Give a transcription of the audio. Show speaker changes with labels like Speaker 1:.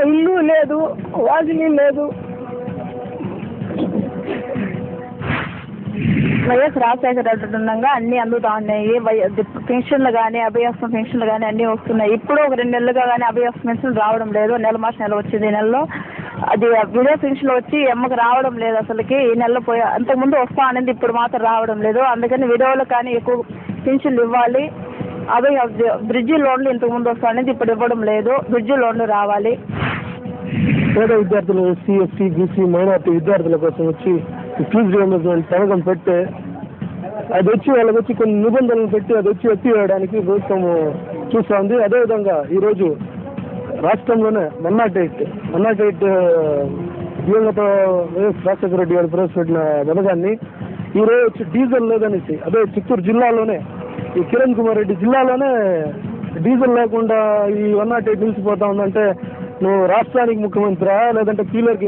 Speaker 1: ఇల్లు లేదు, వాకిలి లేదు. వైఎస్ రాజశేఖర రెడ్డి ఉండగా అన్నీ అందుతా ఉన్నాయి. పెన్షన్లు కానీ అభయస్తం పెన్షన్లు కానీ అన్నీ వస్తున్నాయి. ఇప్పుడు ఒక 2 నెలలుగా కానీ అభయస్తం పెన్షన్ రావడం లేదు. నెల వచ్చింది. ఈ నెలలో అది విడో పెన్షన్లు వచ్చి అమ్మకి రావడం లేదు. అసలుకి ఈ నెలలో పోయి అంతకుముందు వస్తా అనేది ఇప్పుడు మాత్రం రావడం లేదు. అందుకని విడోలు కానీ ఎక్కువ పెన్షన్లు ఇవ్వాలి. బ్రిడ్జి లోన్లు ఇంతకుముందు వస్తా అనేది ఇప్పుడు ఇవ్వడం లేదు. బ్రిడ్జి లోన్లు రావాలి.
Speaker 2: పేద విద్యార్థులు, ఎస్సీ, ఎస్టీ, బీసీ, మైనార్టీ విద్యార్థుల కోసం వచ్చి ఫీజు రియంబర్స్మెంట్ పథకం పెడితే అది వచ్చి వాళ్ళకి వచ్చి కొన్ని నిబంధనలు పెట్టి అది వచ్చి ఎత్తివేయడానికి ప్రభుత్వం చూస్తూ ఉంది. అదేవిధంగా ఈరోజు రాష్ట్రంలోనే 108 దివంగత వైఎస్ రాజశేఖర రెడ్డి గారు ప్రవేశపెట్టిన పథకాన్ని ఈరోజు వచ్చి డీజిల్ లేదనేసి, అదే చిత్తూరు జిల్లాలోనే ఈ కిరణ్ కుమార్ రెడ్డి జిల్లాలోనే డీజిల్ లేకుండా ఈ 108 నిలిచిపోతా ఉందంటే నువ్వు రాష్ట్రానికి ముఖ్యమంత్రి లేదంటే పీలర్కి